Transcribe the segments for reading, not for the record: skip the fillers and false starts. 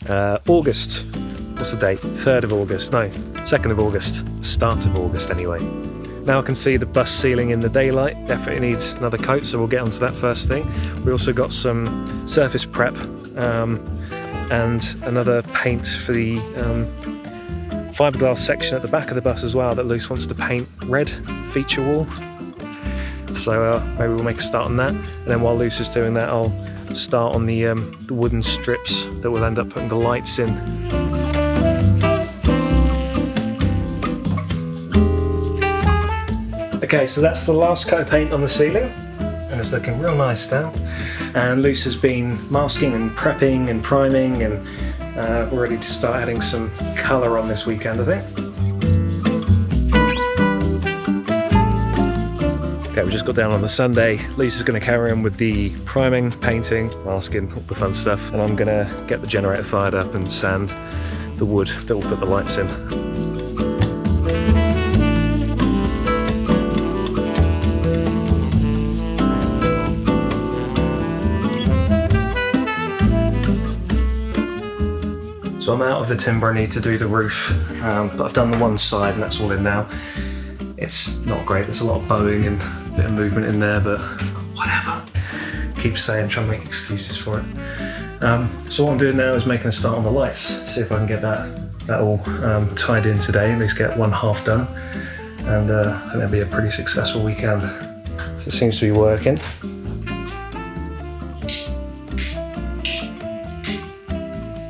August. What's the date? 3rd of August. No, 2nd of August. Start of August anyway. Now I can see the bus ceiling in the daylight. Definitely needs another coat, so we'll get onto that first thing. We also got some surface prep and another paint for the fiberglass section at the back of the bus as well that Luce wants to paint red, feature wall. So maybe we'll make a start on that. And then while Luce is doing that, I'll start on the wooden strips that we'll end up putting the lights in. Okay, so that's the last coat of paint on the ceiling, and it's looking real nice now. And Luce has been masking and prepping and priming, and we're ready to start adding some colour on this weekend, I think. Okay, we just got down on the Sunday. Luce is going to carry on with the priming, painting, masking, all the fun stuff, and I'm going to get the generator fired up and sand the wood that will put the lights in. So I'm out of the timber I need to do the roof, but I've done the one side and that's all in now. It's not great, there's a lot of bowing and a bit of movement in there, but whatever. Keep saying, trying to make excuses for it. So what I'm doing now is making a start on the lights, see if I can get that all tied in today, at least get one half done. And I think it'll be a pretty successful weekend. So it seems to be working.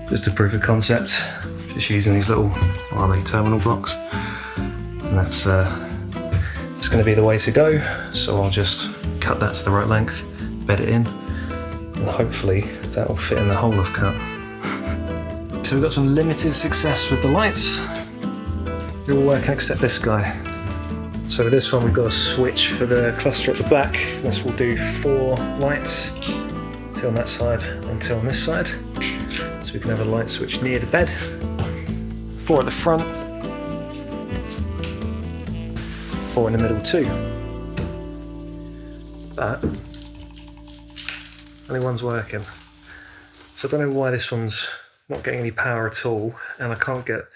Just a proof of concept, just using these little RA terminal blocks. And that's it's going to be the way to go. So I'll just cut that to the right length, bed it in, and hopefully that will fit in the hole I've cut. So we've got some limited success with the lights. They're all working except this guy. So with this one we've got a switch for the cluster at the back. This will do 4 lights, 2 on that side and 2 on this side. So we can have a light switch near the bed, 4 at the front, 4 in the middle too. But only one's working. So I don't know why this one's not getting any power at all, and I can't get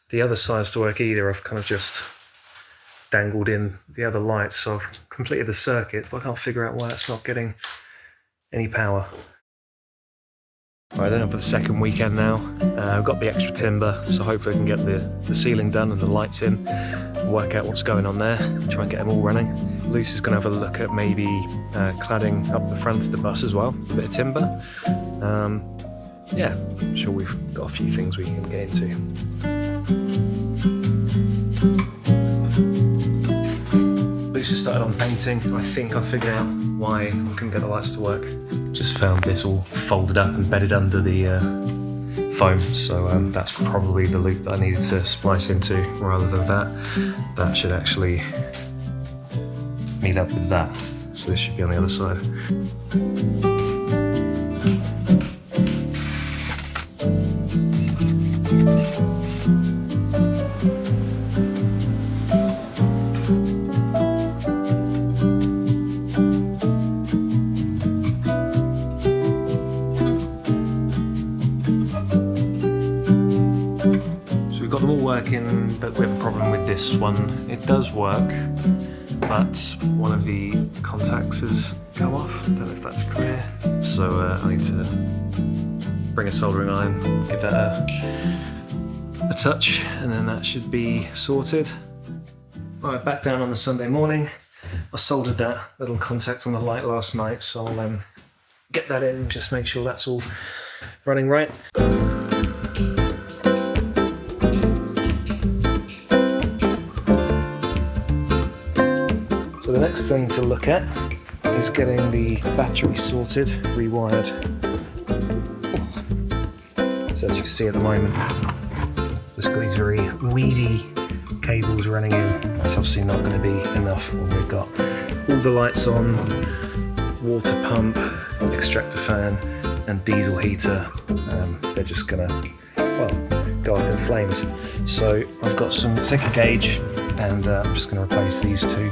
the other sides to work either. I've kind of just dangled in the other lights, so I've completed the circuit, but I can't figure out why it's not getting any power. Right, then for the second weekend now, I've got the extra timber, so hopefully I can get the ceiling done and the lights in, and work out what's going on there, try and get them all running. Luce is going to have a look at maybe cladding up the front of the bus as well, a bit of timber. Yeah, I'm sure we've got a few things we can get into. Luce has started on painting. I think I figured out why I couldn't get the lights to work. Just found this all folded up and bedded under the foam, so that's probably the loop that I needed to splice into rather than that. That should actually meet up with that, so this should be on the other side. Working, but we have a problem with this one. It does work, but one of the contacts has come off. I don't know if that's clear. So I need to bring a soldering iron, give that a touch, and then that should be sorted. Right, back down on the Sunday morning. I soldered that little contact on the light last night, so I'll get that in, just make sure that's all running right. So the next thing to look at is getting the battery sorted, rewired. So as you can see at the moment, just got these very weedy cables running in. That's obviously not going to be enough when we've got all the lights on, water pump, extractor fan and diesel heater. They're just going to, well, go up in flames. So I've got some thicker gauge and I'm just going to replace these two.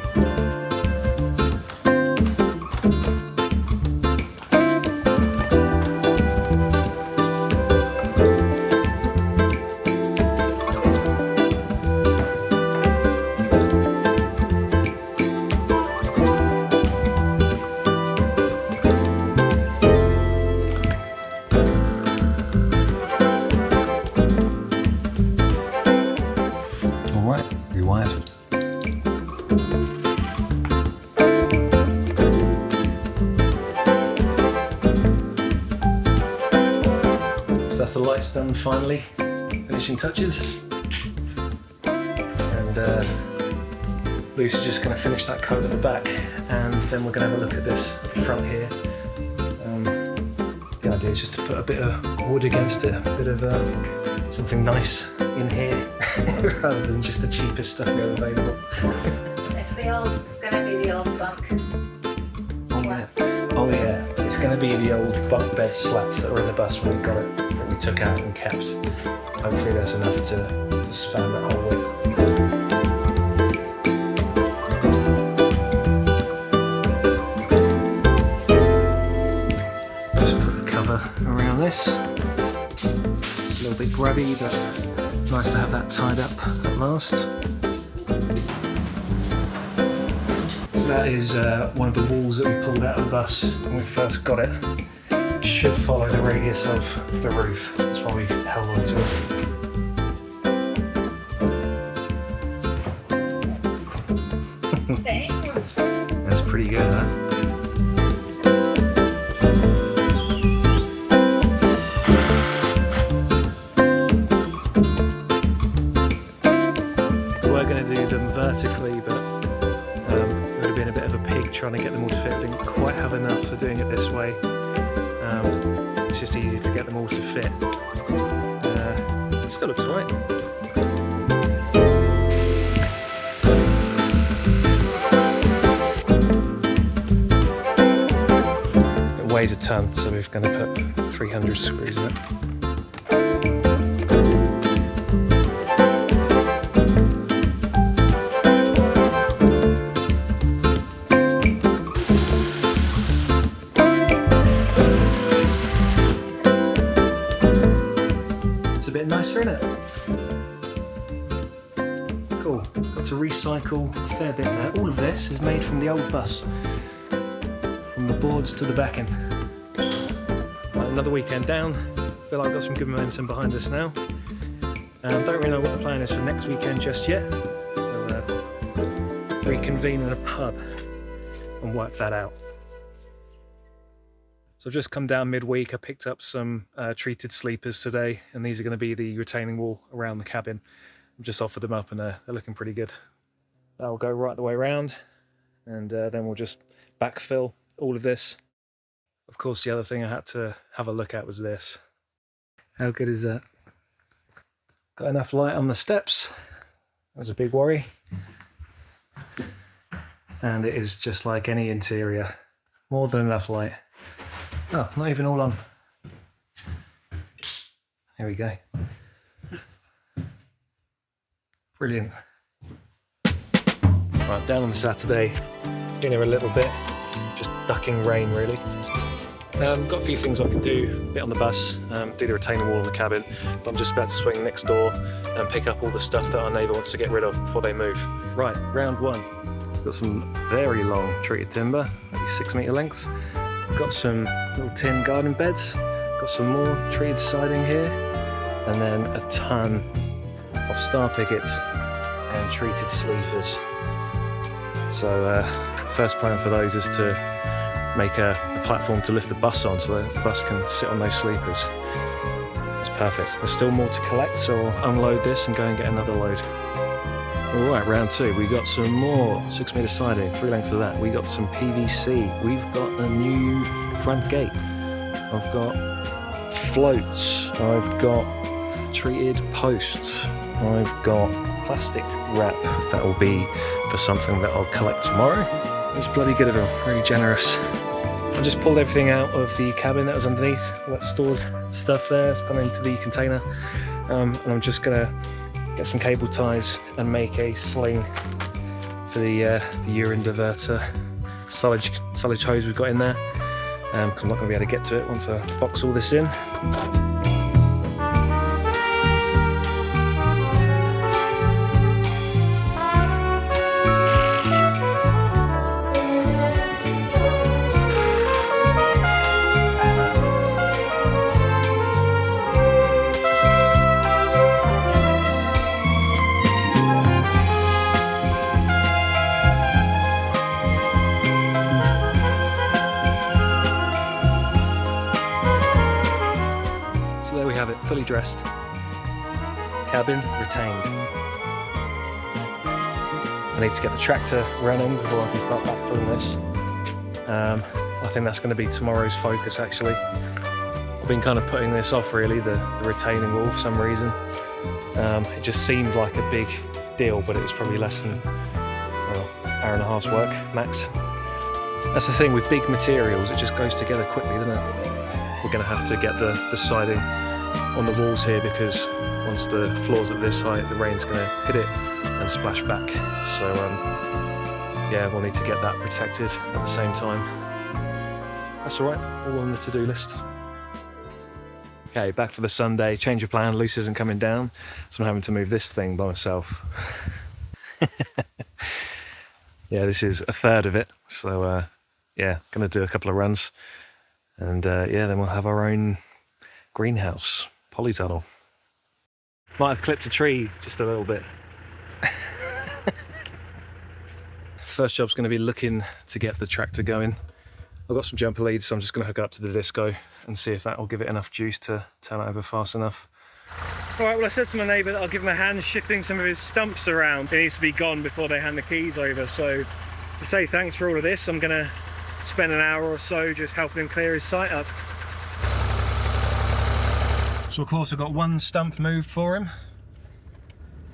the lights done finally, finishing touches. And Lucy's just going to finish that coat at the back, and then we're going to have a look at this at the front here. The idea is just to put a bit of wood against it, a bit of something nice in here, rather than just the cheapest stuff we have available. It's gonna be the old bunk. Oh yeah, it's going to be the old bunk bed slats that were in the bus when we got it, that we took out and kept. Hopefully that's enough to span that whole width. Around this. It's a little bit grubby, but nice to have that tied up at last. So that is one of the walls that we pulled out of the bus when we first got it. It should follow the radius of the roof. That's why we held on to it. Thanks. That's pretty good, huh? Vertically, but it would have been a bit of a pig trying to get them all to fit. I didn't quite have enough, so doing it this way. It's just easy to get them all to fit. It still looks alright. It weighs a ton, so we're going to put 300 screws in it. A bit nicer, isn't it? Cool. Got to recycle a fair bit there. All of this is made from the old bus, from the boards to the backing. Right, another weekend down. Feel like I've got some good momentum behind us now. Don't really know what the plan is for next weekend just yet. We'll reconvene in a pub and work that out. So I've just come down midweek. I picked up some treated sleepers today, and these are going to be the retaining wall around the cabin. I've just offered them up and they're looking pretty good. That'll go right the way around, and then we'll just backfill all of this. Of course, the other thing I had to have a look at was this. How good is that? Got enough light on the steps. That was a big worry. And it is just like any interior. More than enough light. Oh, not even all on. There we go. Brilliant. Right, down on the Saturday. Been here a little bit. Just ducking rain, really. Got a few things I could do. A bit on the bus, do the retaining wall in the cabin. But I'm just about to swing next door and pick up all the stuff that our neighbour wants to get rid of before they move. Right, round one. Got some very long treated timber, maybe 6 metre lengths. Got some little tin garden beds, got some more treated siding here, and then a ton of star pickets and treated sleepers. So first plan for those is to make a platform to lift the bus on so that the bus can sit on those sleepers. That's perfect. There's still more to collect, so I'll unload this and go and get another load. Alright, round two. We got some more 6 metre siding, 3 lengths of that. We got some PVC. We've got a new front gate. I've got floats. I've got treated posts. I've got plastic wrap that will be for something that I'll collect tomorrow. It's bloody good of them, really generous. I just pulled everything out of the cabin that was underneath. All that stored stuff there, it's gone into the container. And I'm just gonna get some cable ties and make a sling for the urine diverter silage hose we've got in there, because I'm not going to be able to get to it once I box all this in. fully dressed. Cabin retained. I need to get the tractor running before I can start backfilling this. I think that's going to be tomorrow's focus actually. I've been kind of putting this off really, the retaining wall for some reason. It just seemed like a big deal, but it was probably less than, well, hour and a half's work, max. That's the thing with big materials, it just goes together quickly, doesn't it? We're going to have to get the siding on the walls here because once the floor's at this height, the rain's going to hit it and splash back. So yeah, we'll need to get that protected at the same time. That's all right, all on the to-do list. Okay, back for the Sunday, change of plan. Luce isn't coming down, so I'm having to move this thing by myself. Yeah, this is a third of it, so yeah, gonna do a couple of runs, and yeah, then we'll have our own greenhouse, polytunnel. Might have clipped a tree just a little bit. First job's going to be looking to get the tractor going. I've got some jumper leads, so I'm just going to hook it up to the disco and see if that will give it enough juice to turn it over fast enough. All right, well, I said to my neighbour that I'll give him a hand shifting some of his stumps around. It needs to be gone before they hand the keys over. So to say thanks for all of this, I'm going to spend an hour or so just helping him clear his site up. So of course I've got one stump moved for him,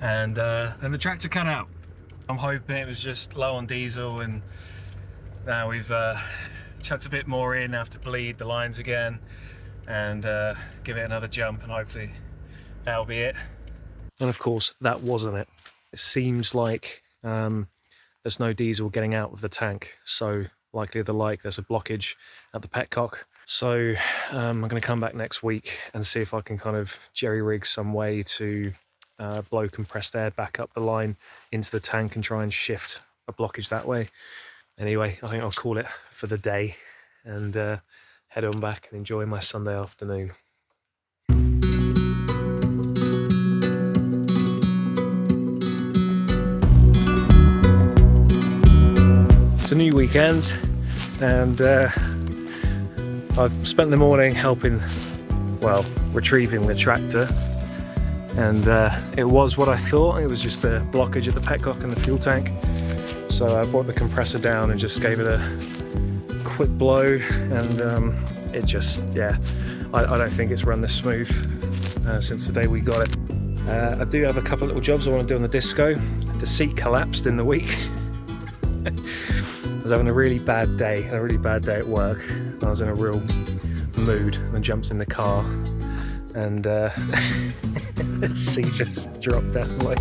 and then the tractor cut out. I'm hoping it was just low on diesel, and now we've chucked a bit more in, have to bleed the lines again and give it another jump, and hopefully that'll be it. And of course that wasn't it. It seems like there's no diesel getting out of the tank, so likely there's a blockage at the petcock. So I'm going to come back next week and see if I can kind of jerry rig some way to blow compressed air back up the line into the tank and try and shift a blockage that way. Anyway, I think I'll call it for the day and head on back and enjoy my Sunday afternoon. It's a new weekend, and I've spent the morning helping, well, retrieving the tractor, and it was what I thought. It was just a blockage at the petcock and the fuel tank. So I brought the compressor down and just gave it a quick blow, and it just, yeah, I don't think it's run this smooth since the day we got it. I do have a couple of little jobs I want to do on the disco. The seat collapsed in the week. I was having a really bad day at work. I was in a real mood and jumped in the car, and the seat just dropped down like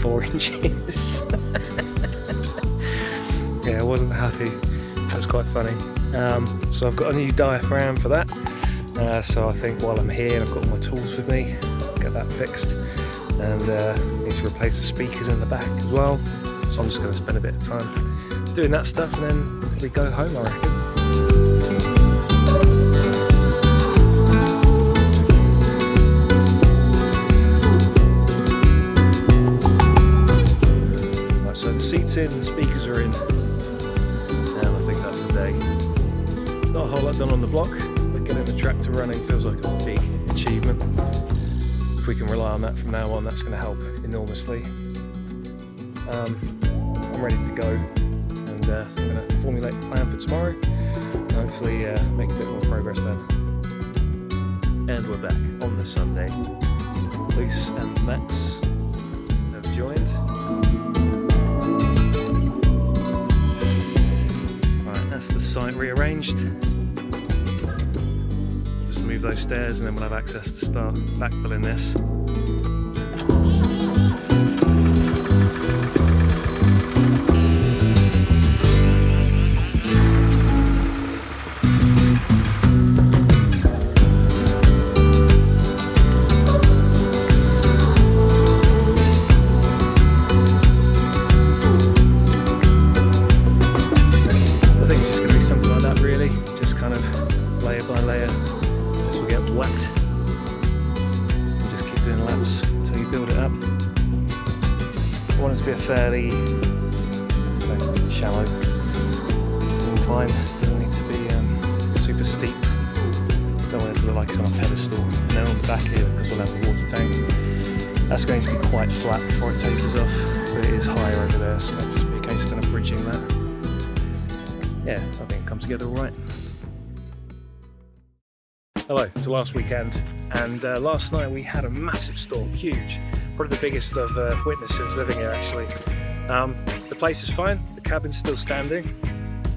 4 inches. Yeah, I wasn't happy. That's quite funny. So I've got a new diaphragm for that. So I think while I'm here, I've got all my tools with me, get that fixed, and need to replace the speakers in the back as well. So I'm just going to spend a bit of time doing that stuff, and then we go home, I reckon. Right, so the seat's in, the speakers are in, and I think that's a day. Not a whole lot done on the block, but getting the tractor running feels like a big achievement. If we can rely on that from now on, that's going to help enormously. I'm ready to go. I'm going to formulate a plan for tomorrow and hopefully make a bit more progress then. And we're back on the Sunday. Luce and Max have joined. Right, that's the site rearranged. Just move those stairs and then we'll have access to start backfilling this. I want it to be a fairly shallow incline. Doesn't need to be super steep. Don't don't want it to look like it's on a pedestal. And then on the back here, because we'll have the water tank, that's going to be quite flat before it tapers off, but it is higher over there, so that'll just be a case of kind of bridging that. Yeah, I think it comes together all right. Hello, it's the last weekend, and last night we had a massive storm, huge, probably the biggest I've witnessed since living here actually. The place is fine, the cabin's still standing,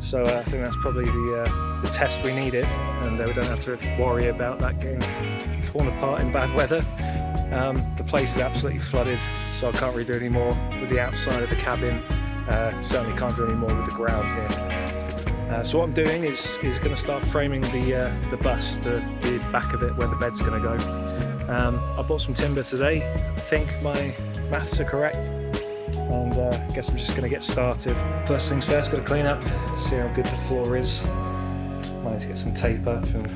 so I think that's probably the test we needed, and we don't have to worry about that getting torn apart in bad weather. The place is absolutely flooded, so I can't really do any more with the outside of the cabin, certainly can't do any more with the ground here. So what I'm doing is going to start framing the bus, the back of it where the bed's going to go. I bought some timber today. I think my maths are correct, and I guess I'm just going to get started. First things first, got to clean up, see how good the floor is. Might need to get some tape up and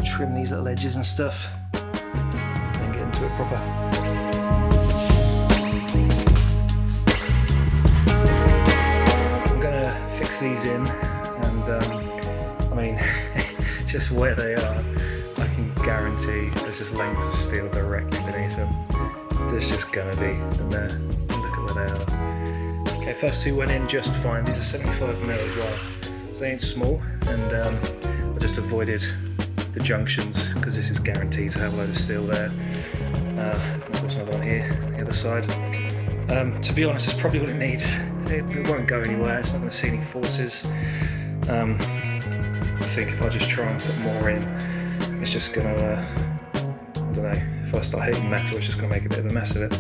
trim these little edges and stuff, and get into it proper. I'm going to fix these in. I mean, just where they are, I can guarantee there's just lengths of steel directly beneath them. There's just gonna be, and there, look at where they are. Okay, first two went in just fine. These are 75mm as well, so they ain't small, and I just avoided the junctions because this is guaranteed to have a load of steel there. Of course, another one here, on the other side. To be honest, it's probably what it needs. It won't go anywhere, it's not going to see any forces. I think if I just try and put more in, it's just going to, I don't know, if I start hitting metal, it's just going to make a bit of a mess of it.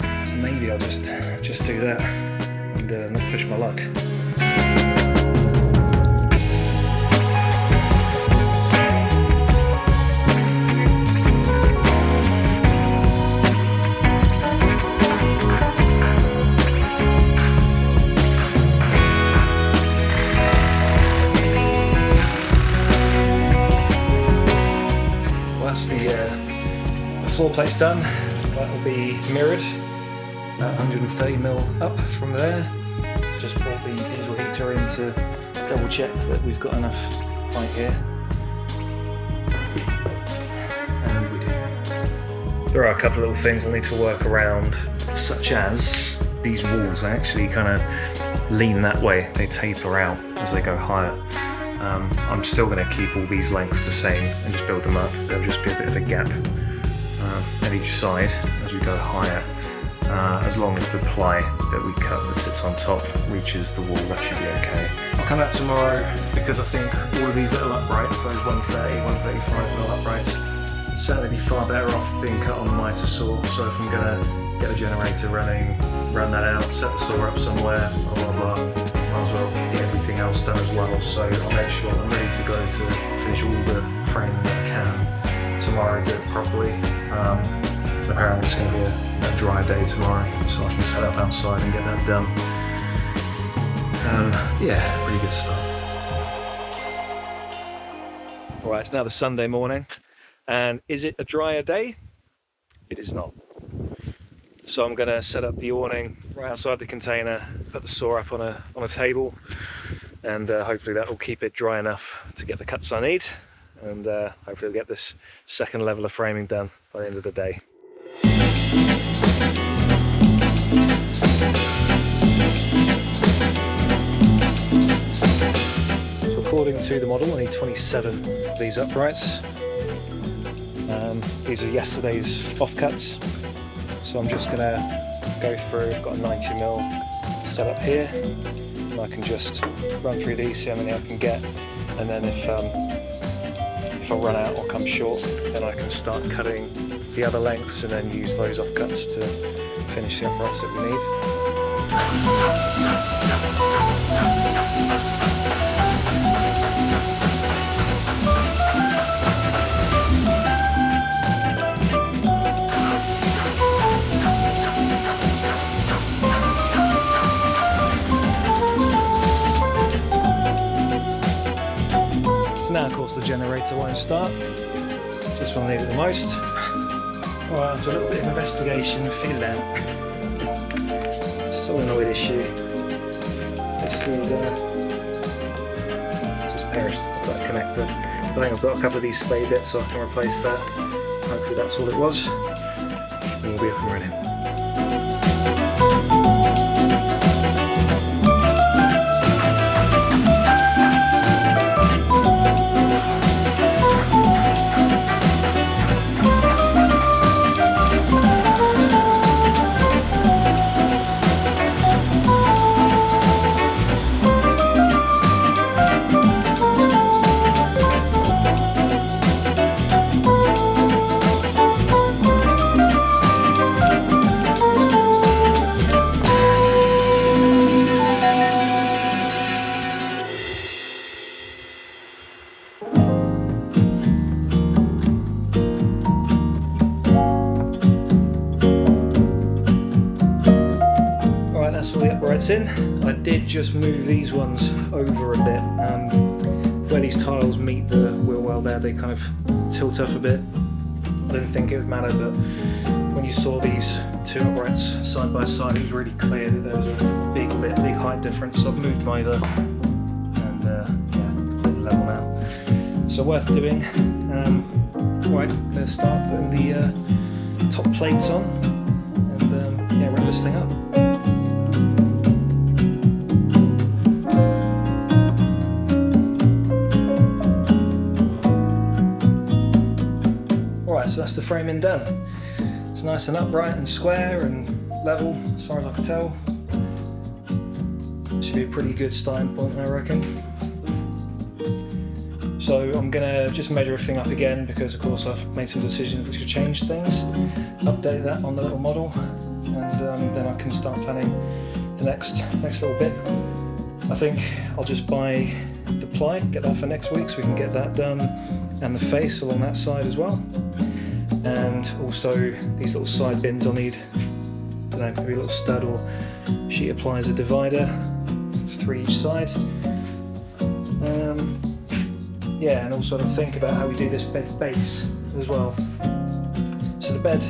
So maybe I'll just do that and not push my luck. The floor plate's done. That will be mirrored, about 130mm up from there. Just brought the diesel heater in to double check that we've got enough height here. And we do. There are a couple of little things I need to work around, such as these walls. They actually kind of lean that way, they taper out as they go higher. I'm still going to keep all these lengths the same and just build them up. There'll just be a bit of a gap at each side as we go higher. As long as the ply that we cut that sits on top reaches the wall, that should be okay. I'll come back tomorrow because I think all of these little uprights, those 130, 135mm uprights, certainly be far better off being cut on the miter saw. So if I'm going to get the generator running, run that out, set the saw up somewhere, blah blah blah, might as well get everything else done as well. So I'll make sure I'm ready to go to finish all the framing that I can tomorrow, do it properly. Apparently it's going to be a dry day tomorrow, so I can set up outside and get that done. Yeah, pretty good start. Alright, it's now the Sunday morning, and is it a drier day? It is not. So I'm going to set up the awning right outside the container, put the saw up on a table, and hopefully that will keep it dry enough to get the cuts I need, and hopefully we'll get this second level of framing done by the end of the day. So according to the model, I need 27 of these uprights. These are yesterday's offcuts, so I'm just going to go through. I've got a 90mm set up here, and I can just run through these, see how many I can get, and then if I run out or come short, then I can start cutting the other lengths and then use those offcuts to finish the uprights that we need. So now of course the generator won't start, just when I need it the most. Alright, after a little bit of investigation, feel out. Solenoid issue. This is just perished off that connector. think I've got a couple of these spade bits so I can replace that. Hopefully that's all it was. And we'll be up and running. That's all the uprights in. I did just move these ones over a bit. Where these tiles meet the wheel well there, they kind of tilt up a bit. I didn't think it would matter, but when you saw these two uprights side by side, it was really clear that there was a big height difference. So I've moved them over, and yeah, completely level now. So worth doing. Right, let's start putting the top plates on, and yeah, wrap this thing up. So that's the framing done. It's nice and upright and square and level as far as I can tell. Should be a pretty good starting point, I reckon. So I'm gonna just measure everything up again because of course I've made some decisions which could change things. Update that on the little model, and then I can start planning the next little bit. I think I'll just buy the ply, get that for next week so we can get that done, and the face along that side as well. And also these little side bins I'll need, I don't know, maybe a little stud or sheet of ply as a divider, 3 each side. Yeah, and also to think about how we do this bed base as well. So the bed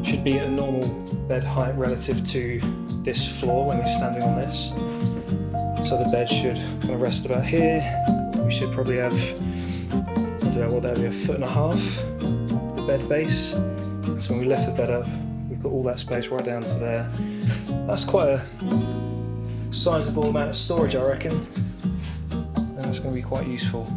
should be at a normal bed height relative to this floor when you're standing on this. So the bed should kind of rest about here. We should probably have, I don't know what that would be, 1.5 feet. Bed base. So when we lift the bed up, we've got all that space right down to there. That's quite a sizable amount of storage, I reckon, and it's going to be quite useful.